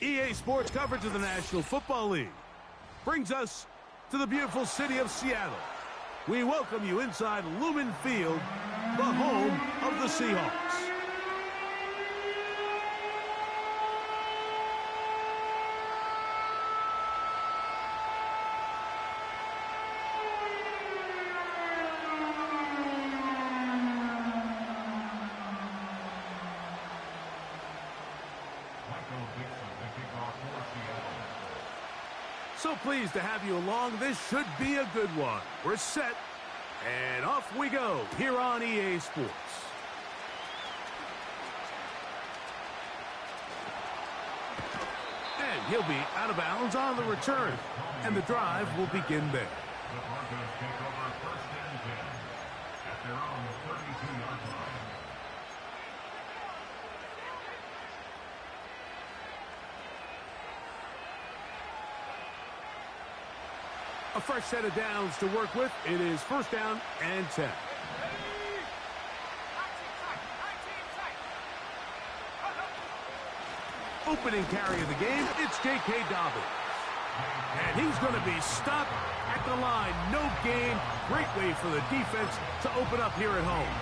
EA Sports coverage of the National Football League brings us to the beautiful city of Seattle. We welcome you inside Lumen Field, the home of the Seahawks. So pleased to have you along. This should be a good one. We're set, and off we go here on EA Sports. And he'll be out of bounds on the return, and the drive will begin there. The Broncos take over first and 10 at their own 32-yard line. A fresh set of downs to work with. It is first down and 10. Opening carry of the game, it's J.K. Dobbins. And he's going to be stopped at the line. No gain. Great way for the defense to open up here at home.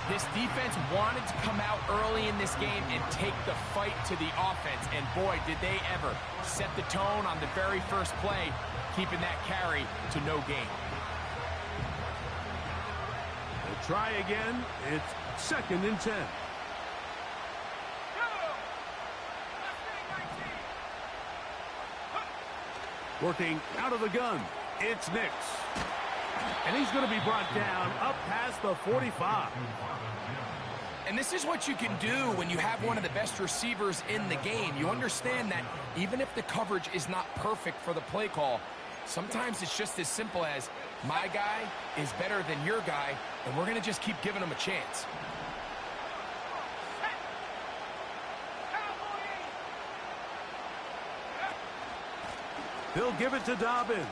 This defense wanted to come out early in this game and take the fight to the offense. And boy, did they ever set the tone on the very first play, keeping that carry to no gain. They'll try again. It's second and 10. Working out of the gun, it's Nix. And he's going to be brought down up past the 45. And this is what you can do when you have one of the best receivers in the game. You understand that even if the coverage is not perfect for the play call, sometimes it's just as simple as my guy is better than your guy, and we're going to just keep giving him a chance. He'll give it to Dobbins.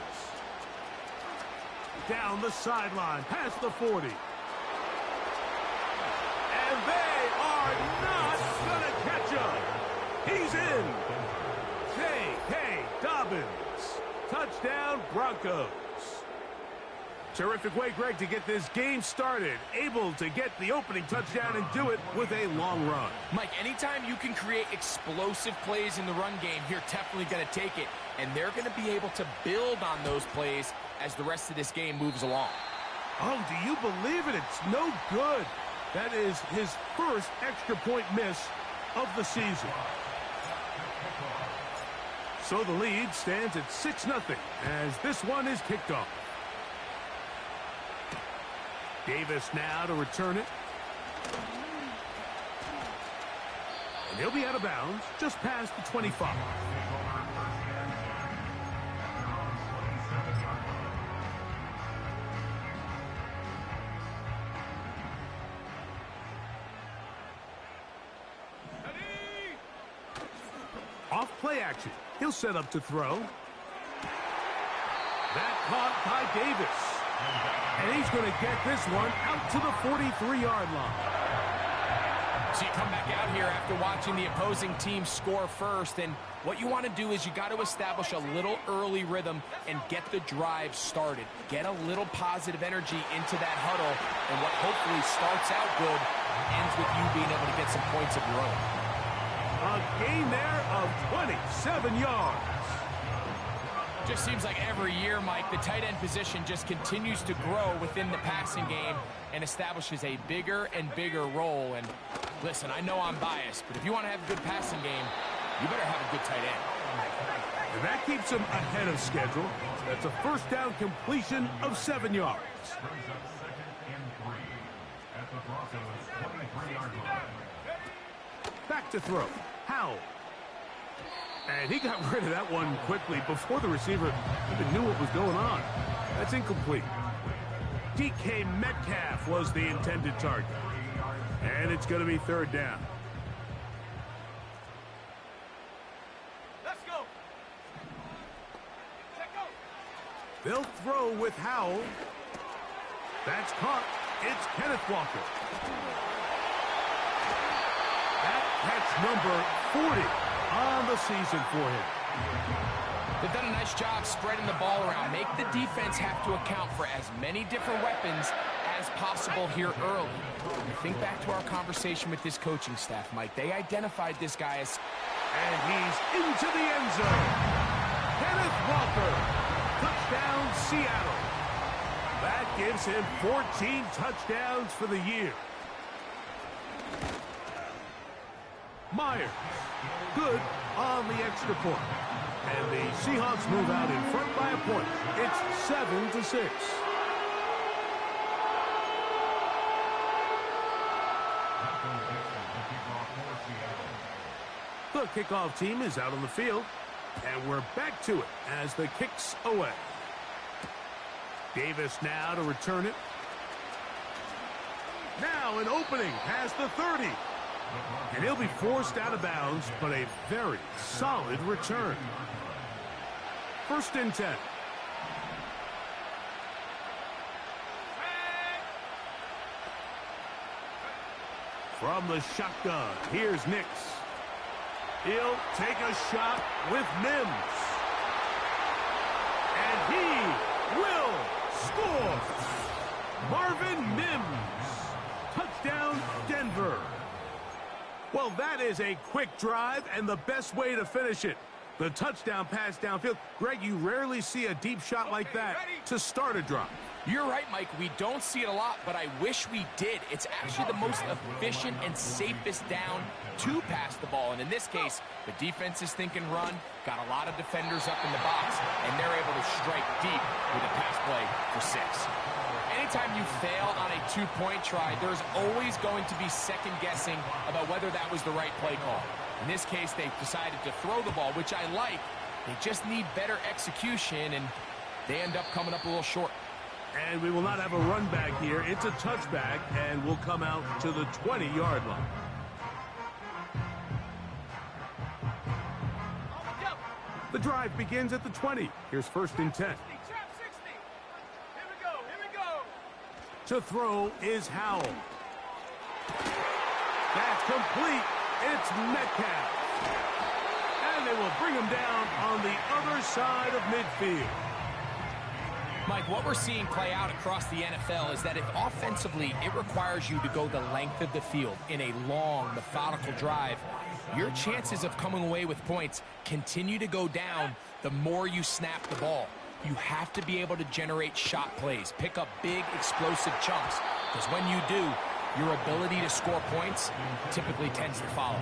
Down the sideline, past the 40. And they are not going to catch him. He's in. J.K. Dobbins. Touchdown, Broncos. Terrific way, Greg, to get this game started. Able to get the opening touchdown and do it with a long run. Mike, anytime you can create explosive plays in the run game, you're definitely going to take it. And they're going to be able to build on those plays as the rest of this game moves along. Oh, do you believe it? It's no good. That is his first extra point miss of the season. So the lead stands at 6-0 as this one is kicked off. Davis now to return it. And he'll be out of bounds just past the 25. Off play action. He'll set up to throw. That caught by Davis. And he's going to get this one out to the 43-yard line. So you come back out here after watching the opposing team score first, and what you want to do is you got to establish a little early rhythm and get the drive started. Get a little positive energy into that huddle, and what hopefully starts out good ends with you being able to get some points of your own. A gain there of 27 yards. Just seems like every year, Mike, the tight end position just continues to grow within the passing game and establishes a bigger and bigger role. And listen, I know I'm biased, but if you want to have a good passing game, you better have a good tight end. And that keeps him ahead of schedule. That's a first down completion of 7 yards. Brings up second and 3 at the Broncos' 23-yard line. Back to throw. Howell. And he got rid of that one quickly before the receiver even knew what was going on. That's incomplete. DK Metcalf was the intended target. And it's going to be third down. Let's go. They'll throw with Howell. That's caught. It's Kenneth Walker. That catch number 40. on the season for him. They've done a nice job spreading the ball around. Make the defense have to account for as many different weapons as possible here early. Think back to our conversation with this coaching staff, Mike. They identified this guy as... And he's into the end zone. Kenneth Walker. Touchdown, Seattle. That gives him 14 touchdowns for the year. Myers. Good on the extra point. And the Seahawks move out in front by a point. It's 7-6. The kickoff team is out on the field. And we're back to it as the kick's away. Davis now to return it. Now an opening past the 30. And he'll be forced out of bounds, but a very solid return. 1st and 10. From the shotgun, here's Nix. He'll take a shot with Mims. And he will score. Marvin Mims. Touchdown, Denver. Well, that is a quick drive and the best way to finish it. The touchdown pass downfield. Greg, you rarely see a deep shot like that to start a drive. You're right, Mike. We don't see it a lot, but I wish we did. It's actually the most efficient and safest down to pass the ball. And in this case, the defense is thinking run, got a lot of defenders up in the box, and they're able to strike deep with a pass play for 6. Anytime you fail on a 2-point try, there's always going to be second guessing about whether that was the right play call. In this case, they decided to throw the ball, which I like. They just need better execution, and they end up coming up a little short. And we will not have a run back here. It's a touchback, and we'll come out to the 20-yard line. The drive begins at the 20. Here's 1st and 10. To throw is Howell. That's complete. It's Metcalf. And they will bring him down on the other side of midfield. Mike, what we're seeing play out across the NFL is that if offensively it requires you to go the length of the field in a long, methodical drive, your chances of coming away with points continue to go down the more you snap the ball. You have to be able to generate shot plays, pick up big, explosive chunks, because when you do, your ability to score points typically tends to follow.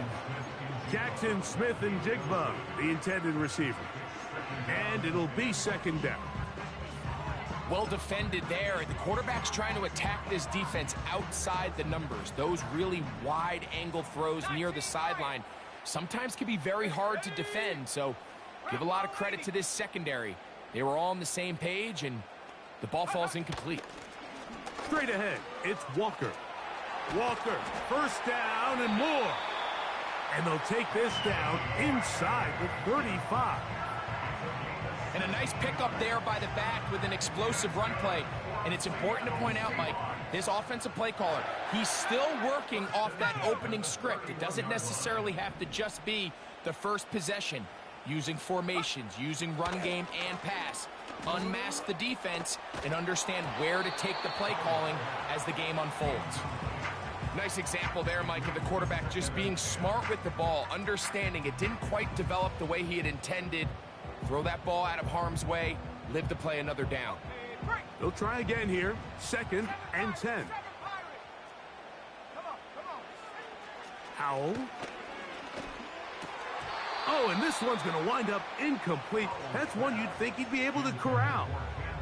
Jackson, Smith, and Jigba, the intended receiver. And it'll be 2nd down. Well defended there. The quarterback's trying to attack this defense outside the numbers. Those really wide angle throws near the sideline sometimes can be very hard to defend, so give a lot of credit to this secondary. They were all on the same page, and the ball falls incomplete. Straight ahead, it's Walker. Walker, 1st down and more. And they'll take this down inside the 35. And a nice pickup there by the back with an explosive run play. And it's important to point out, Mike, his offensive play caller, he's still working off that opening script. It doesn't necessarily have to just be the first possession. Using formations, using run game and pass. Unmask the defense and understand where to take the play calling as the game unfolds. Nice example there, Mike, of the quarterback just being smart with the ball, understanding it didn't quite develop the way he had intended. Throw that ball out of harm's way, live to play another down. They'll try again here, 2nd and 10. Howell. Oh, and this one's going to wind up incomplete. That's one you'd think he'd be able to corral.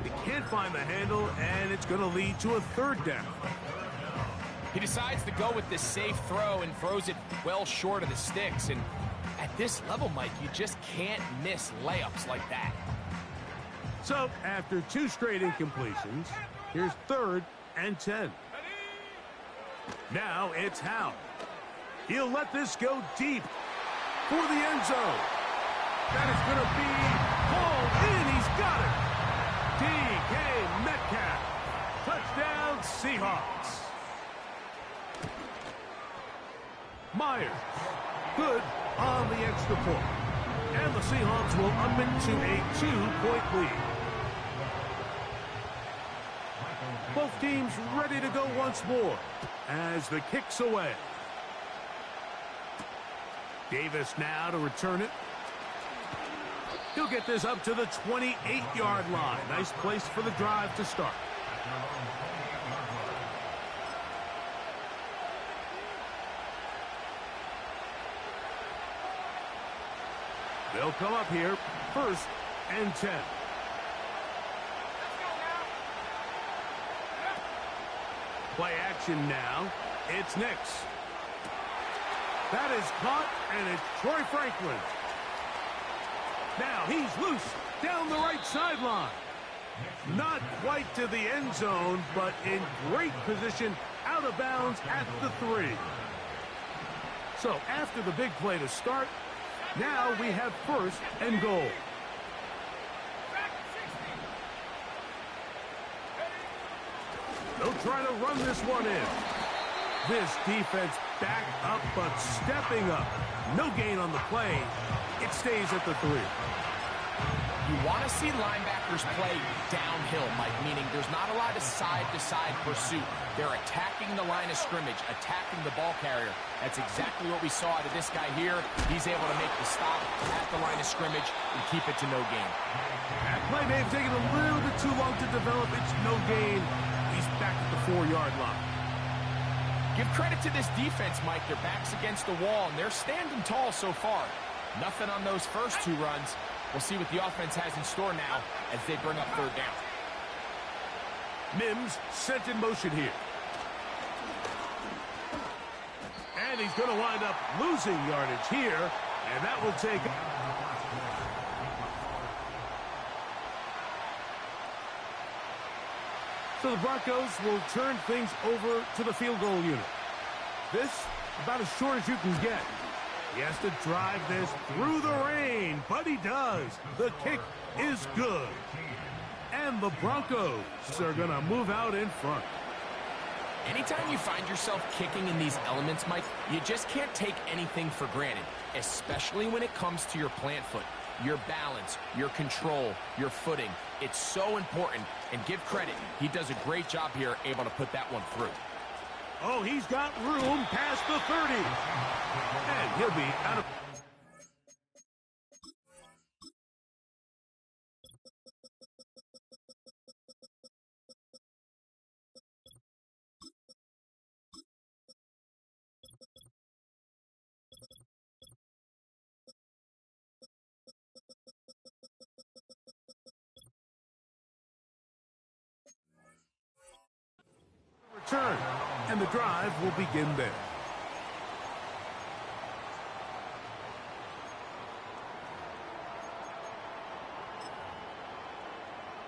He can't find the handle, and it's going to lead to a 3rd down. He decides to go with this safe throw and throws it well short of the sticks. And at this level, Mike, you just can't miss layups like that. So, after 2 straight incompletions, here's 3rd and 10. Now it's Howell. He'll let this go deep for the end zone. That is going to be hauled in. He's got it. DK Metcalf. Touchdown, Seahawks. Myers. Good on the extra point. And the Seahawks will up it to a 2-point lead. Both teams ready to go once more as the kick's away. Davis now to return it. He'll get this up to the 28-yard line. Nice place for the drive to start. They'll come up here, 1st and 10. Play action now. It's Nix. That is caught, and it's Troy Franklin. Now he's loose down the right sideline. Not quite to the end zone, but in great position out of bounds at the 3. So after the big play to start, now we have 1st and goal. They'll try to run this one in. This defense back up, but stepping up. No gain on the play. It stays at the 3. You want to see linebackers play downhill, Mike, meaning there's not a lot of side-to-side pursuit. They're attacking the line of scrimmage, attacking the ball carrier. That's exactly what we saw out of this guy here. He's able to make the stop at the line of scrimmage and keep it to no gain. That play may have taken a little bit too long to develop. It's no gain. He's back at the 4-yard line. Give credit to this defense, Mike. Their back's against the wall, and they're standing tall so far. Nothing on those first 2 runs. We'll see what the offense has in store now as they bring up 3rd down. Mims sent in motion here. And he's going to wind up losing yardage here, and that will take... So the Broncos will turn things over to the field goal unit. This, about as short as you can get. He has to drive this through the rain, but he does. The kick is good. And the Broncos are going to move out in front. Anytime you find yourself kicking in these elements, Mike, you just can't take anything for granted, especially when it comes to your plant foot. Your balance, your control, your footing. It's so important, and give credit. He does a great job here, able to put that one through. Oh, he's got room past the 30. And he'll be out of... return, and the drive will begin there.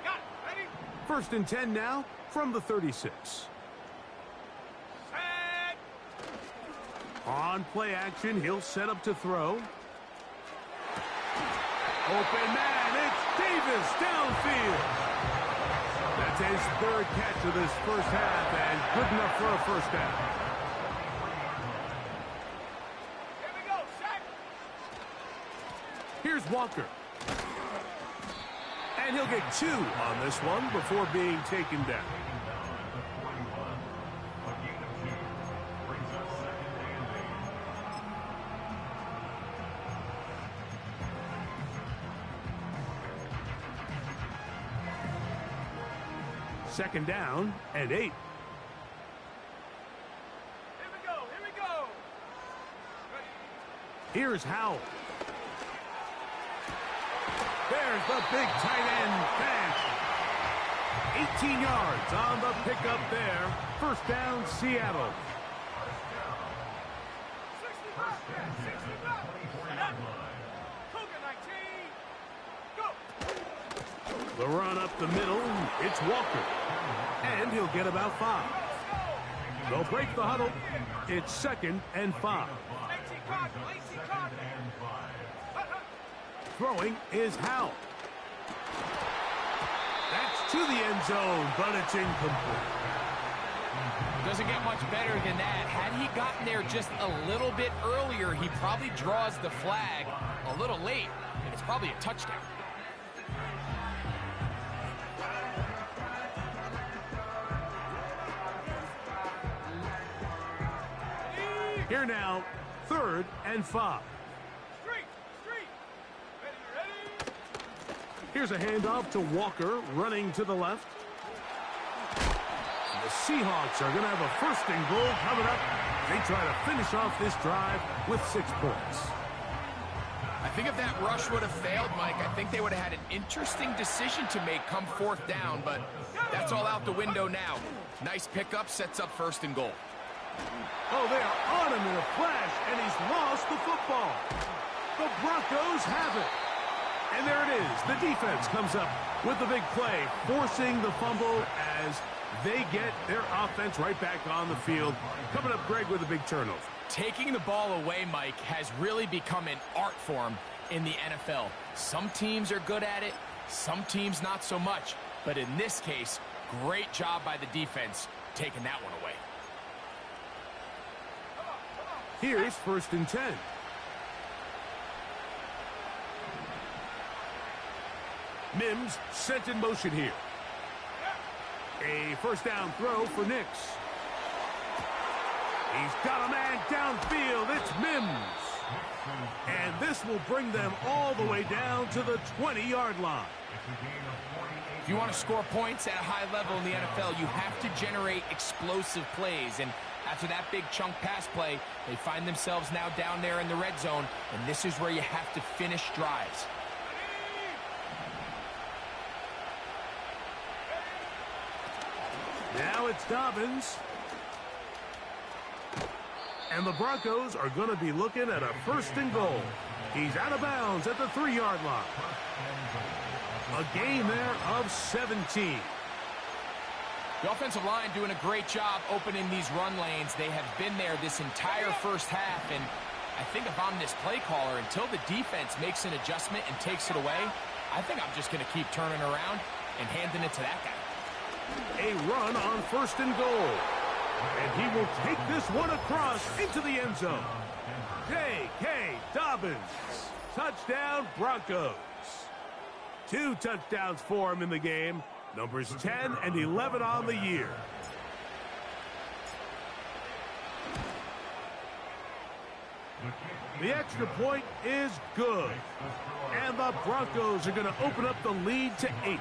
Got it. Ready? 1st and 10 now from the 36. Set. On play action, he'll set up to throw. Open man, it's Davis downfield. That's his 3rd catch of this first half, and good enough for a 1st down. Here we go. Set. Here's Walker. And he'll get 2 on this one before being taken down. Second down and 8. Here we go. Here we go. Ready. Here's Howell. There's the big tight end pass. 18 yards on the pickup there. 1st down, Seattle. 60 left. 60 left. Cougar 19. Go. The run up the middle, it's Walker. And he'll get about 5. They'll break the huddle. It's 2nd and 5. 18 Cardinal. 18 Cardinal. Throwing is Howell. That's to the end zone, but it's incomplete. The Doesn't get much better than that. Had he gotten there just a little bit earlier, he probably draws the flag a little late, and it's probably a touchdown. Here now, 3rd and 5. Street. Ready. Here's a handoff to Walker, running to the left. The Seahawks are going to have a 1st and goal coming up. They try to finish off this drive with 6 points. I think if that rush would have failed, Mike, I think they would have had an interesting decision to make come 4th down, but that's all out the window now. Nice pickup, sets up 1st and goal. Oh, they are on him in a flash, and he's lost the football. The Broncos have it. And there it is. The defense comes up with the big play, forcing the fumble as they get their offense right back on the field. Coming up, Greg, with a big turnover. Taking the ball away, Mike, has really become an art form in the NFL. Some teams are good at it, some teams not so much. But in this case, great job by the defense taking that one away. Here's 1st and 10. Mims sent in motion here. A 1st down throw for Nix. He's got a man downfield. It's Mims. And this will bring them all the way down to the 20-yard line. If you want to score points at a high level in the NFL, you have to generate explosive plays. And after that big chunk pass play, they find themselves now down there in the red zone, and this is where you have to finish drives. Now it's Dobbins. And the Broncos are going to be looking at a 1st and goal. He's out of bounds at the 3-yard line. A gain there of 17. The offensive line doing a great job opening these run lanes. They have been there this entire 1st half, and I think if I'm this play caller, until the defense makes an adjustment and takes it away, I think I'm just going to keep turning around and handing it to that guy. A run on 1st and goal. And he will take this one across into the end zone. J.K. Dobbins. Touchdown, Broncos. 2 touchdowns for him in the game. Numbers 10 and 11 on the year. The extra point is good. And the Broncos are going to open up the lead to 8.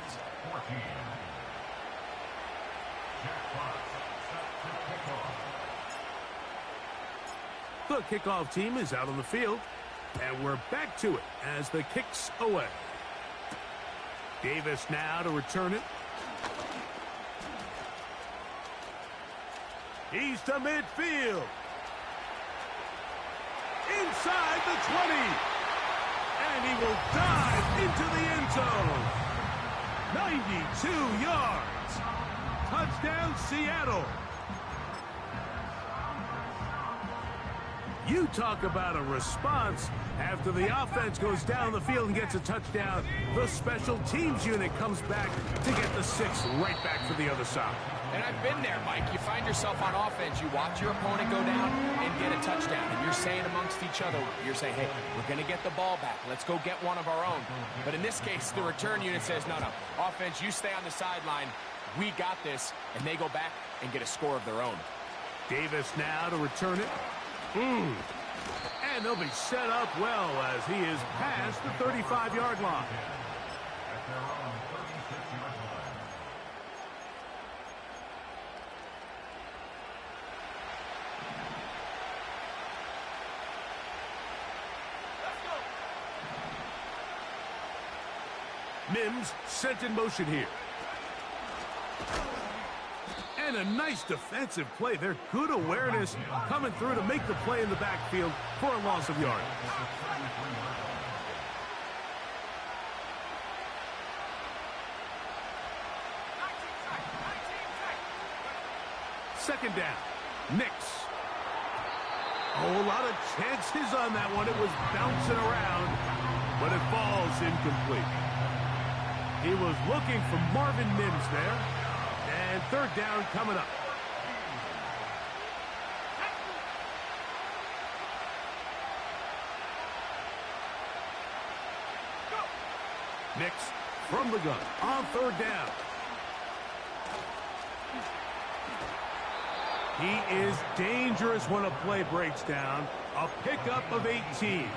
The kickoff team is out on the field, and we're back to it as the kick's away. Davis now to return it. He's to midfield. Inside the 20. And he will dive into the end zone. 92 yards. Touchdown, Seattle. You talk about a response. After the offense goes down the field and gets a touchdown, the special teams unit comes back to get the 6 right back for the other side. And I've been there, Mike. You find yourself on offense, you watch your opponent go down and get a touchdown, and you're saying amongst each other, you're saying, hey, we're going to get the ball back. Let's go get one of our own. But in this case, the return unit says, no, offense, you stay on the sideline. We got this, and they go back and get a score of their own. Davis now to return it. And they'll be set up well as he is past the 35-yard line. Mims sent in motion here. And a nice defensive play. They're good awareness coming through to make the play in the backfield for a loss of yardage. Second down. Nix. Oh, a lot of chances on that one. It was bouncing around, but it falls incomplete. He was looking for Marvin Mims there. And third down coming up. Nix from the gun on third down. He is dangerous when a play breaks down. A pickup of 18.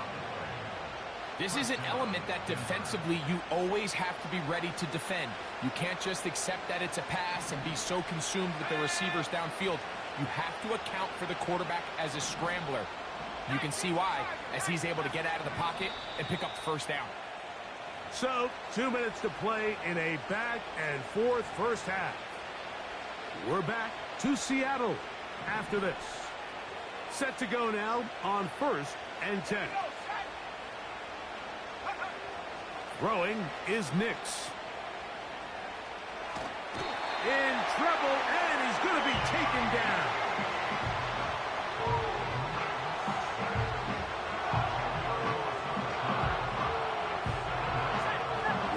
This is an element that defensively you always have to be ready to defend. You can't just accept that it's a pass and be so consumed with the receivers downfield. You have to account for the quarterback as a scrambler. You can see why, as he's able to get out of the pocket and pick up the first down. So, 2 minutes to play in a back-and-forth first half. We're back to Seattle after this. Set to go now on 1st and 10. Throwing is Nix. In trouble, and he's going to be taken down.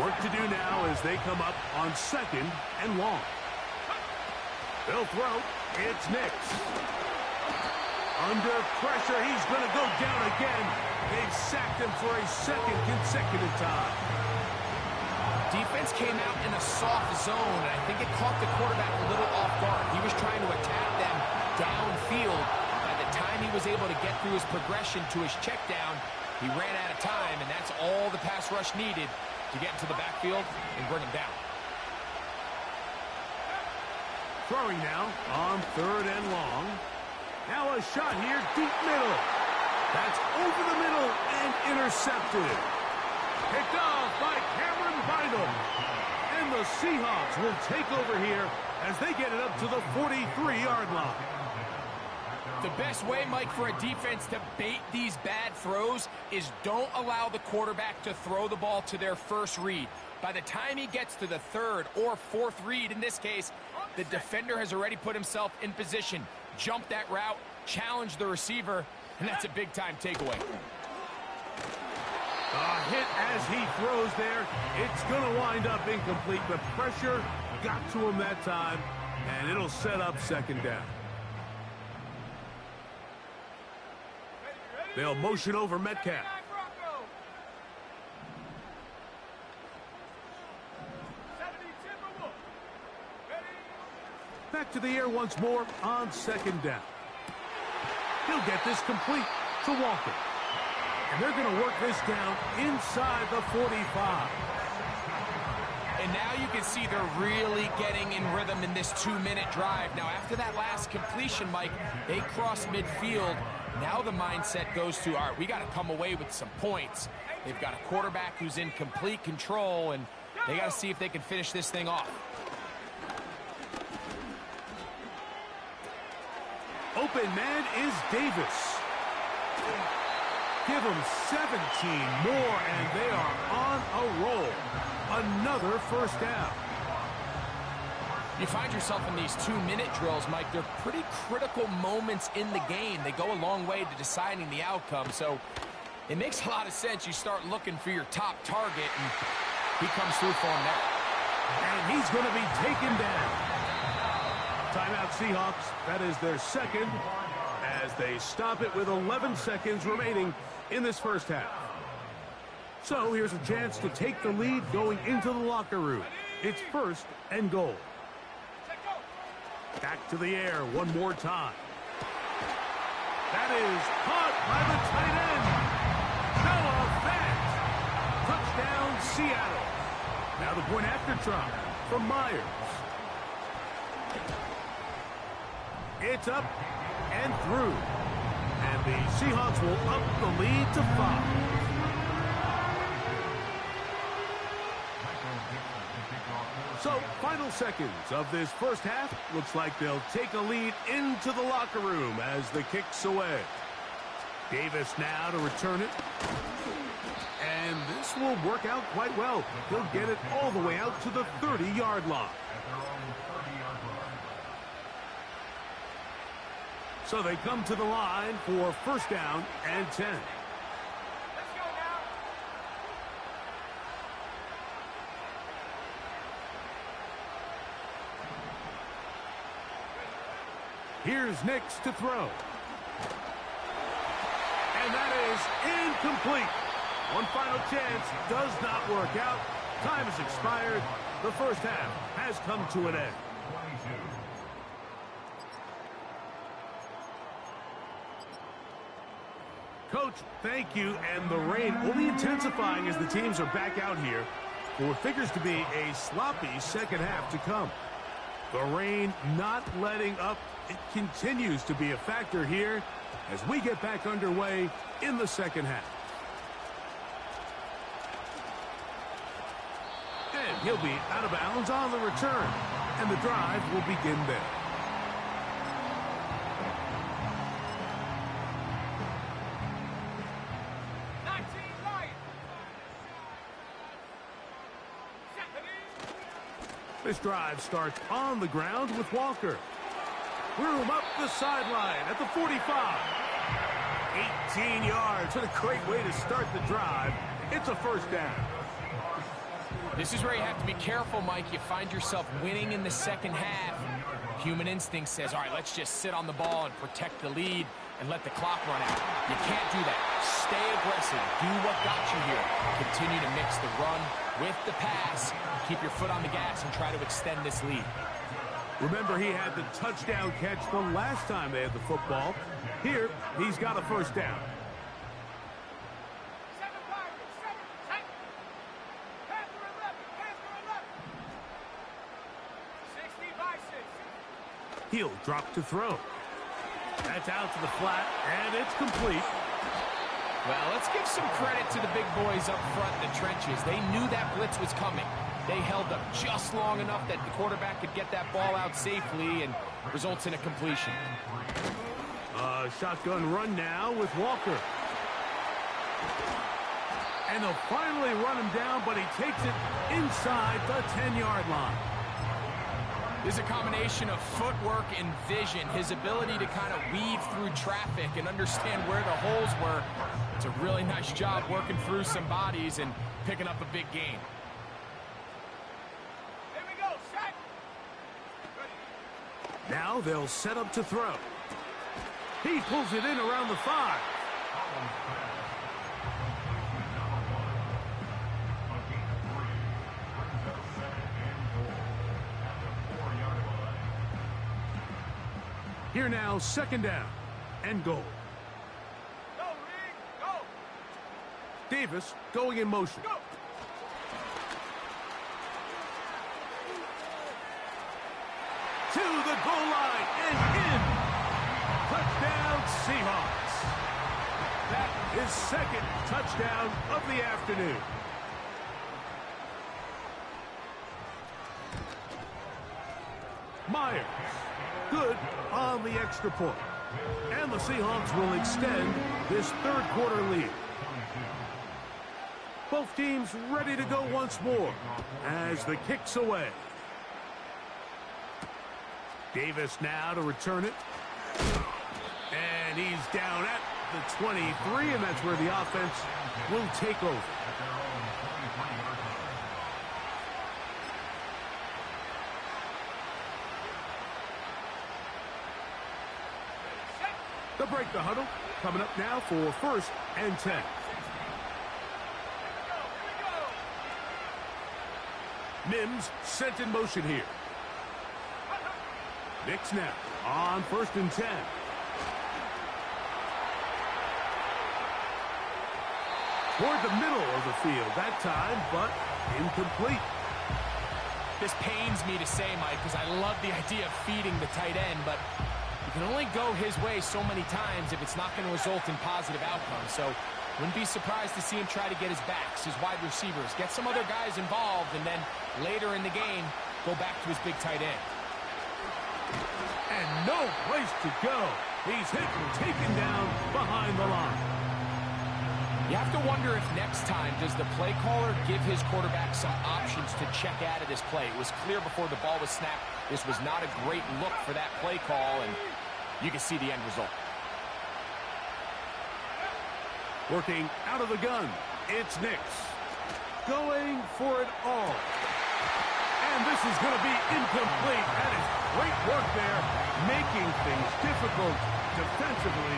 Work to do now as they come up on 2nd and long. They'll throw. It's Nix. Under pressure, he's going to go down again. They've sacked him for a 2nd consecutive time. Defense came out in a soft zone, and I think it caught the quarterback a little off guard. He was trying to attack them downfield. By the time he was able to get through his progression to his check down, he ran out of time, and that's all the pass rush needed to get into the backfield and bring him down. Throwing now on 3rd and long. Now a shot here, deep middle. That's over the middle and intercepted. Picked off by Cameron Bynum. And the Seahawks will take over here as they get it up to the 43-yard line. The best way, Mike, for a defense to bait these bad throws is don't allow the quarterback to throw the ball to their first read. By the time he gets to the 3rd or 4th read, in this case, the defender has already put himself in position. Jump that route, challenge the receiver, and that's a big-time takeaway. A hit as he throws there. It's going to wind up incomplete. The pressure got to him that time, and it'll set up 2nd down. They'll motion over Metcalf. Back to the air once more on 2nd down. He'll get this complete to Walker. And they're going to work this down inside the 45. And now you can see they're really getting in rhythm in this 2-minute drive. Now, after that last completion, Mike, they cross midfield. Now the mindset goes to, all right, we got to come away with some points. They've got a quarterback who's in complete control, and they got to see if they can finish this thing off. Open man is Davis. Give them 17 more, and they are on a roll. Another first down. You find yourself in these 2-minute drills, Mike. They're pretty critical moments in the game. They go a long way to deciding the outcome. So it makes a lot of sense. You start looking for your top target, and he comes through for him there. And he's going to be taken down. Timeout Seahawks. That is their 2nd as they stop it with 11 seconds remaining in this first half. So here's a chance to take the lead going into the locker room. It's 1st and goal. Back to the air one more time. That is caught by the tight end. Noah Fant. Touchdown, Seattle. Now the point after try from Myers. It's up and through. And the Seahawks will up the lead to 5. So, final seconds of this first half. Looks like they'll take a lead into the locker room as the kick's away. Davis now to return it. And this will work out quite well. He'll get it all the way out to the 30-yard line. So they come to the line for 1st down and 10. Here's Nix to throw. And that is incomplete. One final chance does not work out. Time has expired. The first half has come to an end. Coach, thank you. And the rain only intensifying as the teams are back out here for what figures to be a sloppy second half to come. The rain not letting up. It continues to be a factor here as we get back underway in the second half. And he'll be out of bounds on the return. And the drive will begin there. This drive starts on the ground with Walker. Room up the sideline at the 45. 18 yards. What a great way to start the drive. It's a first down. This is where you have to be careful, Mike. You find yourself winning in the second half. Human instinct says, all right, let's just sit on the ball and protect the lead and let the clock run out. You can't do that. Stay aggressive. Do what got you here. Continue to mix the run with the pass. Keep your foot on the gas and try to extend this lead. Remember, he had the touchdown catch the last time they had the football. Here, he's got a first down. He'll drop to throw. That's out to the flat, and it's complete. Well, let's give some credit to the big boys up front in the trenches. They knew that blitz was coming. They held up just long enough that the quarterback could get that ball out safely and results in a completion. Shotgun run now with Walker. And they'll finally run him down, but he takes it inside the 10-yard line. This is a combination of footwork and vision, his ability to kind of weave through traffic and understand where the holes were. It's a really nice job working through some bodies and picking up a big gain. Here we go, set. Now they'll set up to throw. He pulls it in around the 5. Here now, second down and goal. Go, Reed, go. Davis going in motion. Go. To the goal line and in. Touchdown, Seahawks. That is second touchdown of the afternoon. Myers, good on the extra point. And the Seahawks will extend this third quarter lead. Both teams ready to go once more as the kick's away. Davis now to return it. And he's down at the 23, and that's where the offense will take over. They'll break the huddle. Coming up now for first and 10. Mims sent in motion here. Nix now on first and 10. Toward the middle of the field that time, but incomplete. This pains me to say, Mike, because I love the idea of feeding the tight end, but you can only go his way so many times if it's not going to result in positive outcomes. So wouldn't be surprised to see him try to get his backs, his wide receivers, get some other guys involved, and then later in the game, go back to his big tight end. And no place to go. He's hit and taken down behind the line. You have to wonder if next time, does the play caller give his quarterback some options to check out of this play? It was clear before the ball was snapped, this was not a great look for that play call, and you can see the end result. Working out of the gun, it's Nix. Going for it all. And this is going to be incomplete. That is great work there, making things difficult defensively.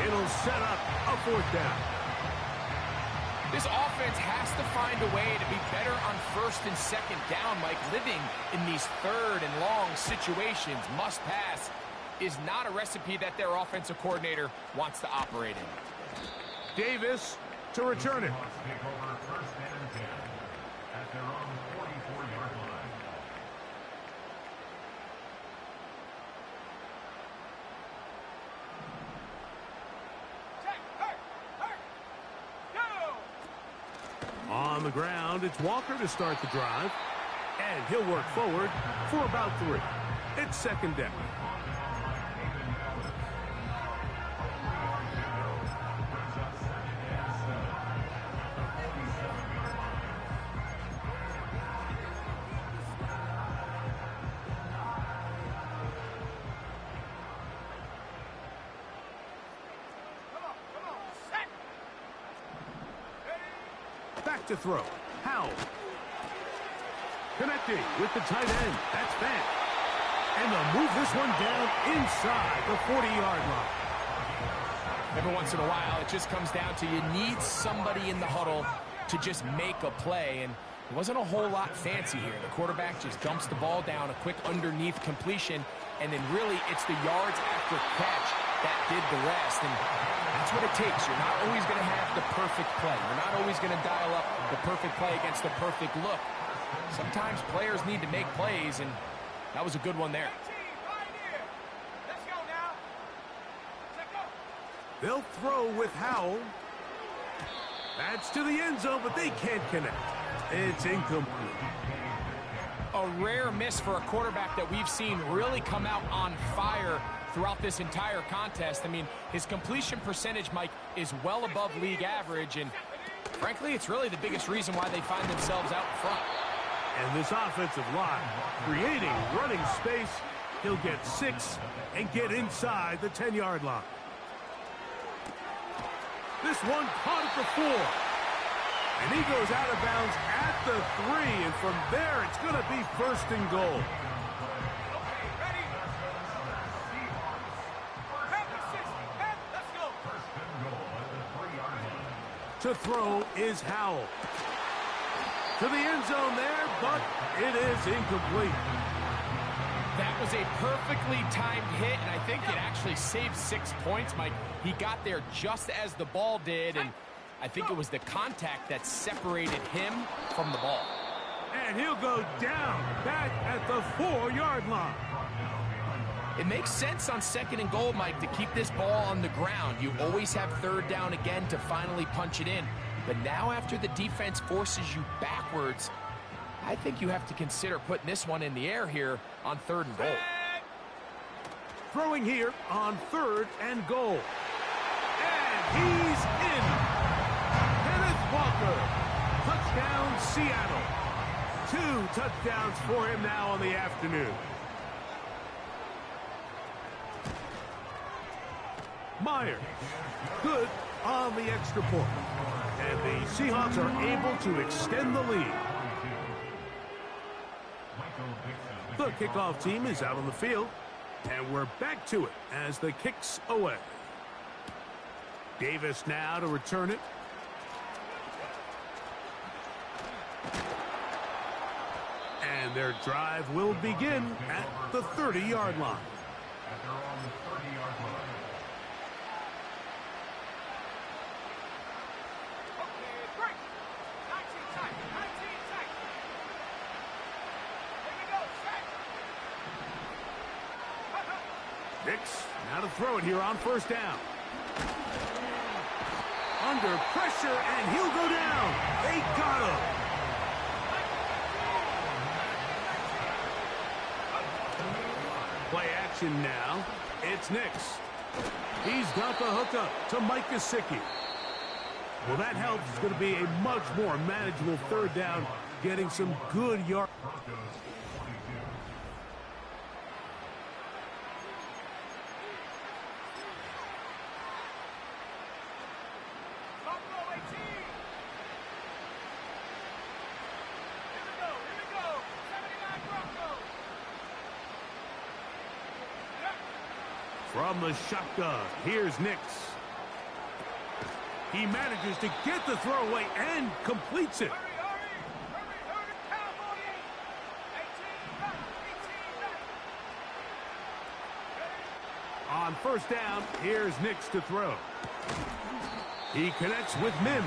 It'll set up a fourth down. This offense has to find a way to be better on first and second down, Mike. Living in these third and long situations, must pass, is not a recipe that their offensive coordinator wants to operate in. Davis to return it. Take over first and 10 at their own 44-yard line. On the ground, it's Walker to start the drive. And he'll work forward for about 3. It's second down. Back to throw. Howell. Connecting with the tight end. That's Fant. And they'll move this one down inside the 40-yard line. Every once in a while, it just comes down to you need somebody in the huddle to just make a play. And it wasn't a whole lot fancy here. The quarterback just dumps the ball down, a quick underneath completion, and then really it's the yards after catch that did the rest. And that's what it takes. You're not always going to have the perfect play. You're not always going to dial up the perfect play against the perfect look. Sometimes players need to make plays, and that was a good one there. Let's go now. Let's go. They'll throw with Howell. That's to the end zone, but they can't connect. It's incomplete. A rare miss for a quarterback that we've seen really come out on fire throughout this entire contest. I mean, his completion percentage, Mike, is well above league average, and frankly, it's really the biggest reason why they find themselves out in front. And this offensive line creating running space. He'll get 6 and get inside the 10-yard line. This one caught at the 4. And he goes out of bounds at the 3. And from there, it's going to be first and goal. Okay, ready? Let's go. First and goal at the 3-yard line. To throw is Howell. To the end zone there, but it is incomplete. That was a perfectly timed hit, and I think it actually saved 6 points, Mike. He got there just as the ball did, and I think it was the contact that separated him from the ball. And he'll go down back at the 4-yard line. It makes sense on second and goal, Mike, to keep this ball on the ground. You always have third down again to finally punch it in. But now after the defense forces you backwards, I think you have to consider putting this one in the air here on third and goal. Throwing here on third and goal. And he's in. Kenneth Walker. Touchdown, Seattle. 2 touchdowns for him now on the afternoon. Myers. Good on the extra point. And the Seahawks are able to extend the lead. The kickoff team is out on the field. And we're back to it as the kick's away. Davis now to return it. And their drive will begin at the 30-yard line. At their own 30-yard line. Okay, break. 19 tight. 19 tight. Here we go. Set. Nix now to throw it here on first down. Under pressure, and he'll go down. They got him. Play action now. It's Nix. He's got the hookup to Mike Gesicki. Well, that helps. It's going to be a much more manageable third down, getting some good yards. Buffalo 18. Here we go. 79 Broncos. From the shotgun, here's Nix. He manages to get the throw away and completes it. On first down, here's Nix to throw. He connects with Mims.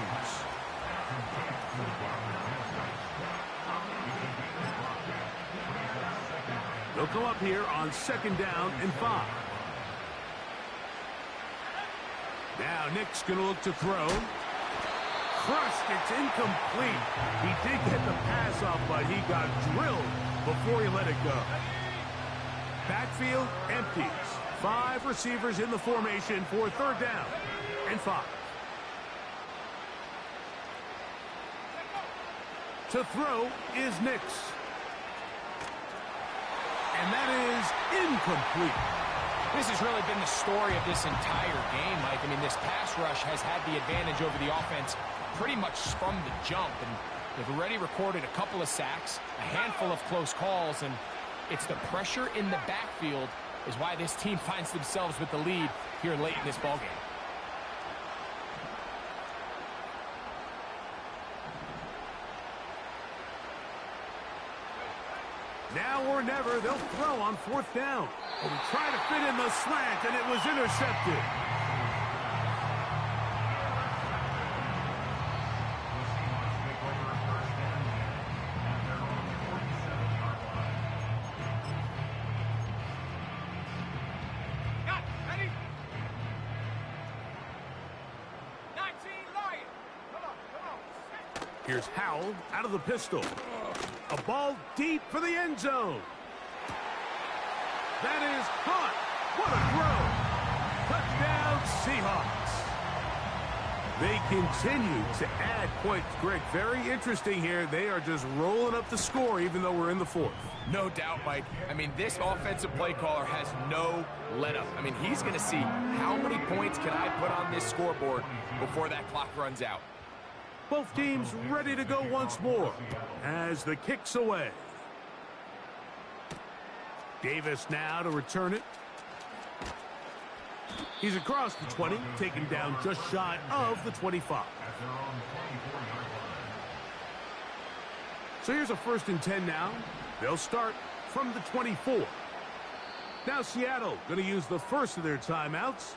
They'll go up here on 2nd down and 5. Now Nix going to look to throw. Crushed, it's incomplete. He did get the pass off, but he got drilled before he let it go. Backfield empties. 5 receivers in the formation for 3rd down and 5. To throw is Nix. And that is incomplete. This has really been the story of this entire game, Mike. I mean, this pass rush has had the advantage over the offense pretty much from the jump. And they've already recorded a couple of sacks, a handful of close calls, and it's the pressure in the backfield is why this team finds themselves with the lead here late in this ballgame. Now or never, they'll throw on 4th down. They try to fit in the slant, and it was intercepted. Here's Howell out of the pistol. A ball deep for the end zone. That is caught. What a throw. Touchdown, Seahawks. They continue to add points. Greg, very interesting here. They are just rolling up the score even though we're in the 4th. No doubt, Mike. I mean, this offensive play caller has no let-up. I mean, he's going to see how many points can I put on this scoreboard before that clock runs out. Both teams ready to go once more as the kick's away. Davis now to return it. He's across the 20, taken down just shy of the 25. So here's a 1st and 10 now. They'll start from the 24. Now Seattle going to use the first of their timeouts.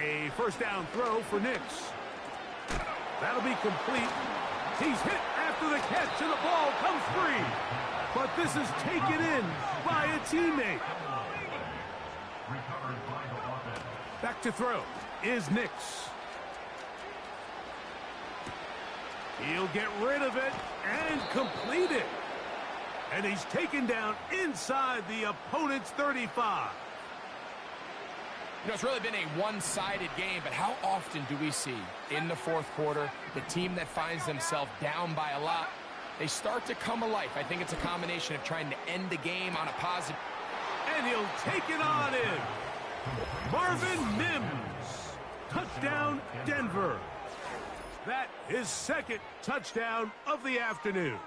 A 1st down throw for Nix. That'll be complete. He's hit after the catch, and the ball comes free. But this is taken in by a teammate. Back to throw is Nix. He'll get rid of it and complete it. And he's taken down inside the opponent's 35. You know, it's really been a one-sided game, but how often do we see in the 4th quarter the team that finds themselves down by a lot, they start to come alive? I think it's a combination of trying to end the game on a positive. And he'll take it on in. Marvin Mims. Touchdown, Denver. That is 2nd touchdown of the afternoon.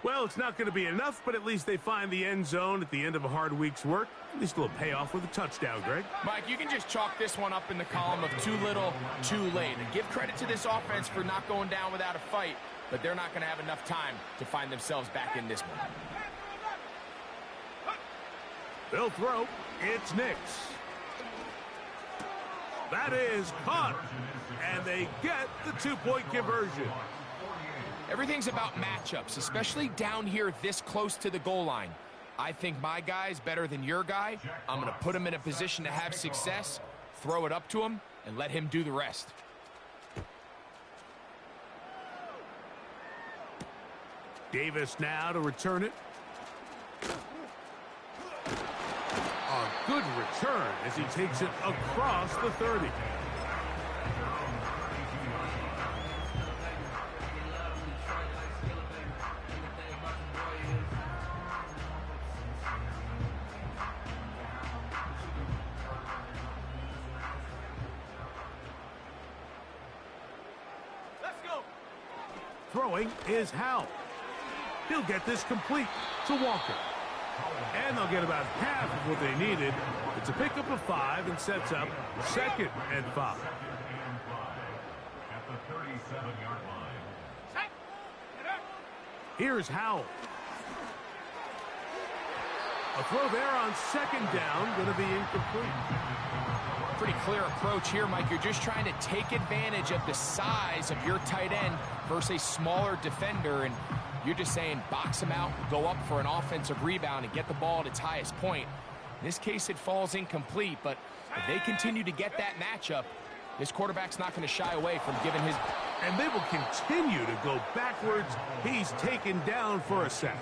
Well, it's not going to be enough, but at least they find the end zone at the end of a hard week's work. At least a little payoff with a touchdown, Greg. Mike, you can just chalk this one up in the column of too little, too late. And give credit to this offense for not going down without a fight, but they're not going to have enough time to find themselves back in this one. They'll throw. It's Nix. That is caught. And they get the 2-point conversion. Everything's about matchups, especially down here this close to the goal line. I think my guy's better than your guy. I'm going to put him in a position to have success, throw it up to him, and let him do the rest. Davis now to return it. A good return as he takes it across the 30. Throwing is Howell. He'll get this complete to Walker. And they'll get about half of what they needed. It's a pickup of 5 and sets up 2nd and 5. At the 37-yard line. Here's Howell. A throw there on 2nd down, going to be incomplete. Pretty clear approach here, Mike. You're just trying to take advantage of the size of your tight end versus a smaller defender, and you're just saying box him out, go up for an offensive rebound, and get the ball at its highest point. In this case, it falls incomplete, but if they continue to get that matchup, this quarterback's not going to shy away from giving his... And they will continue to go backwards. He's taken down for a sack.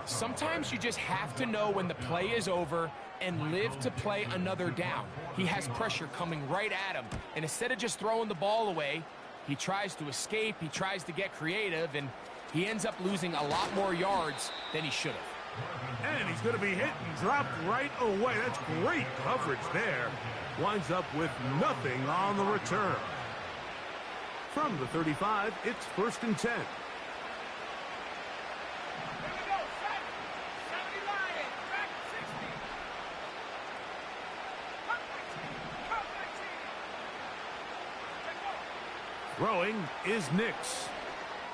Sometimes you just have to know when the play is over and live to play another down. He has pressure coming right at him, and instead of just throwing the ball away, he tries to escape, he tries to get creative, and he ends up losing a lot more yards than he should have. And he's going to be hit and dropped right away. That's great coverage there. Winds up with nothing on the return. From the 35, it's 1st and 10. Throwing is Nix.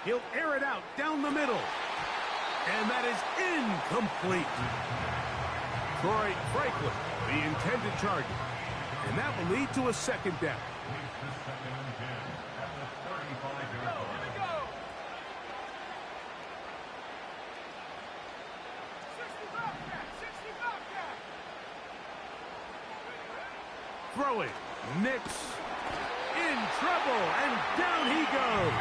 He'll air it out down the middle. And that is incomplete. Troy Franklin, the intended target. And that will lead to a 2nd down. Throwing. Nix. In trouble, and down he goes.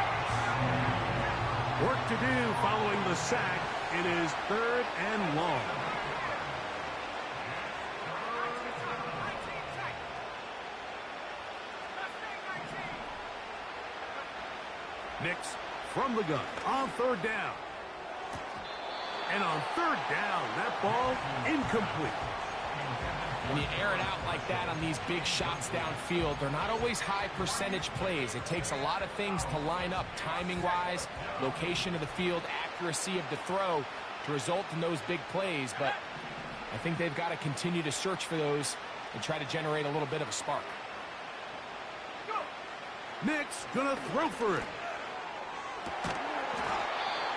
Work to do following the sack. It is 3rd and long. Nix from the gun on 3rd down. And on 3rd down, that ball incomplete. When you air it out like that on these big shots downfield, they're not always high percentage plays. It takes a lot of things to line up timing-wise, location of the field, accuracy of the throw to result in those big plays. But I think they've got to continue to search for those and try to generate a little bit of a spark. Nix gonna throw for it.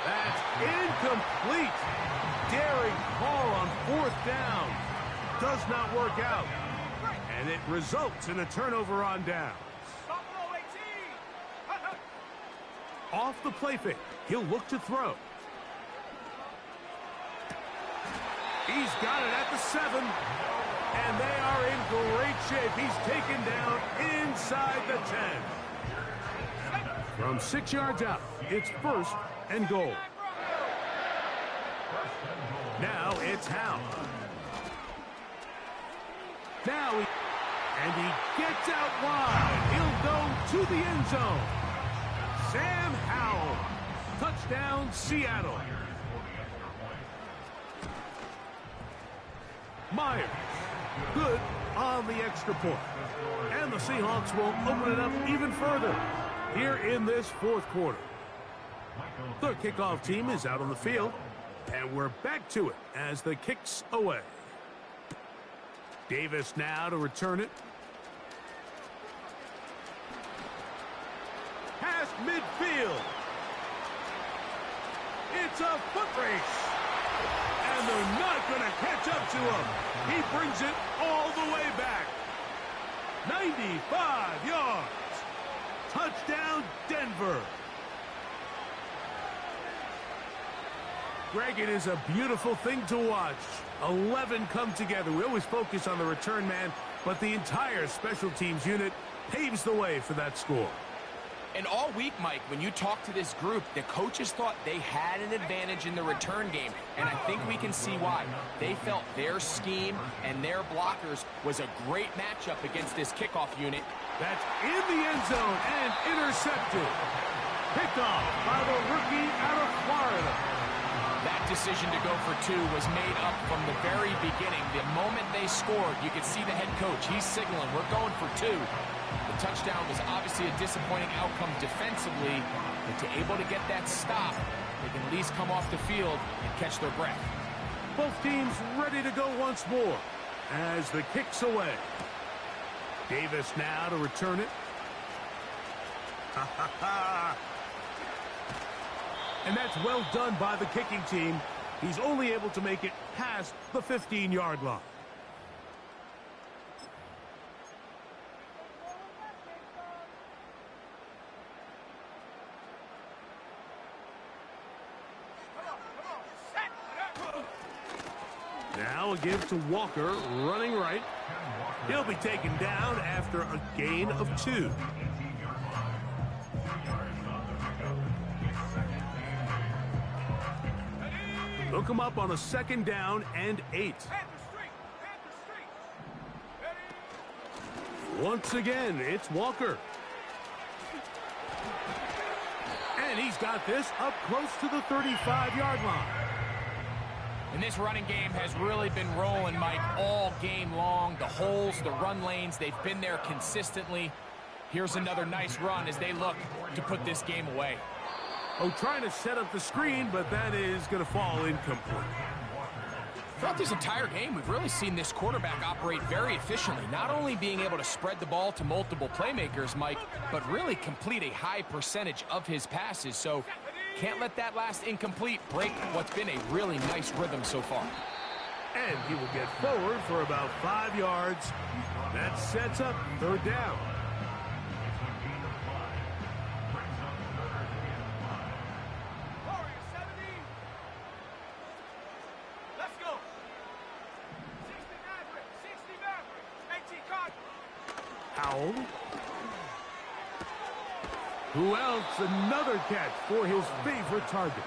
That's incomplete. Daring call on 4th down. Does not work out. And it results in a turnover on downs. Off the play fake. He'll look to throw. He's got it at the 7. And they are in great shape. He's taken down inside the 10. From 6 yards out, it's 1st and goal. Now it's Howell. Now he gets out wide. He'll go to the end zone. Sam Howell. Touchdown, Seattle. Myers. Good on the extra point. And the Seahawks will open it up even further here in this 4th quarter. The kickoff team is out on the field, and we're back to it as the kick's away. Davis now to return it. Past midfield. It's a foot race. And they're not going to catch up to him. He brings it all the way back. 95 yards. Touchdown, Denver. Greg, it is a beautiful thing to watch. 11 come together. We always focus on the return man, but the entire special teams unit paves the way for that score. And all week, Mike, when you talk to this group, the coaches thought they had an advantage in the return game, and I think we can see why. They felt their scheme and their blockers was a great matchup against this kickoff unit. That's in the end zone and intercepted. Picked off by the rookie out of Florida. That decision to go for 2 was made up from the very beginning. The moment they scored, you could see the head coach. He's signaling, we're going for 2. The touchdown was obviously a disappointing outcome defensively, but to able to get that stop, they can at least come off the field and catch their breath. Both teams ready to go once more as the kick's away. Davis now to return it. And that's well done by the kicking team. He's only able to make it past the 15-yard line. Now a give to Walker, running right. He'll be taken down after a gain of 2. They'll come up on a 2nd down and 8. Once again, it's Walker. And he's got this up close to the 35-yard line. And this running game has really been rolling, Mike, all game long. The holes, the run lanes, they've been there consistently. Here's another nice run as they look to put this game away. Oh, trying to set up the screen, but that is going to fall incomplete. Throughout this entire game, we've really seen this quarterback operate very efficiently, not only being able to spread the ball to multiple playmakers, Mike, but really complete a high percentage of his passes. So can't let that last incomplete break what's been a really nice rhythm so far. And he will get forward for about 5 yards. That sets up 3rd down. Howell. Who else? Another catch for his favorite target.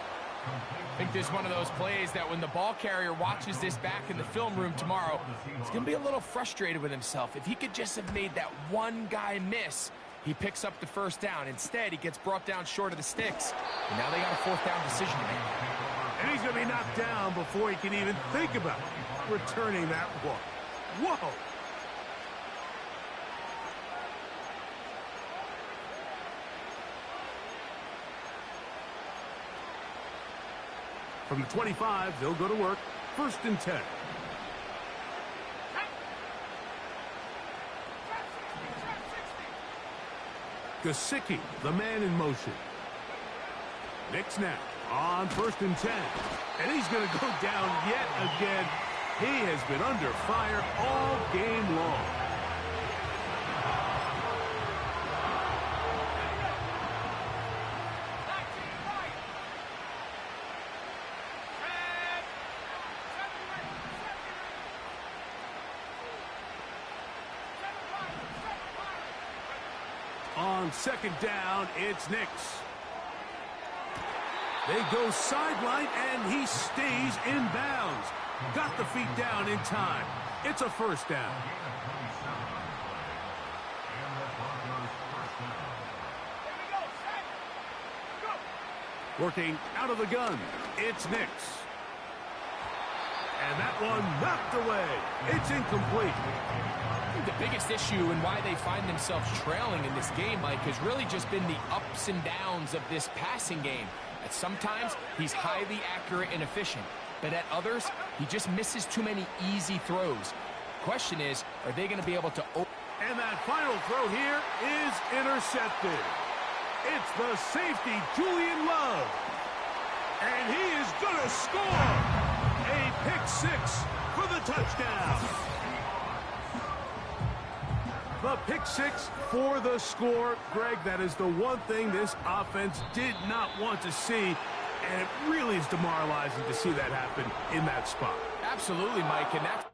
I think this is one of those plays that when the ball carrier watches this back in the film room tomorrow, he's going to be a little frustrated with himself. If he could just have made that one guy miss, he picks up the 1st down. Instead, he gets brought down short of the sticks. And now they got a 4th down decision to make. And he's going to be knocked down before he can even think about returning that one. Whoa! From the 25, they'll go to work. 1st and 10. Gesicki, the man in motion. Nick snap on 1st and 10. And he's going to go down yet again. He has been under fire all game long. On 2nd down, it's Nix. They go sideline, and he stays in bounds. Got the feet down in time. It's a 1st down. Working out of the gun, it's Nix. And that one knocked away. It's incomplete. I think the biggest issue and why they find themselves trailing in this game, Mike, has really just been the ups and downs of this passing game. At sometimes, he's highly accurate and efficient, but at others, he just misses too many easy throws. Question is, are they going to be able to... And that final throw here is intercepted. It's the safety, Julian Love. And he is going to score. A pick 6 for the touchdown. The pick 6 for the score. Greg, that is the one thing this offense did not want to see, and it really is demoralizing to see that happen in that spot. Absolutely, Mike, and that's...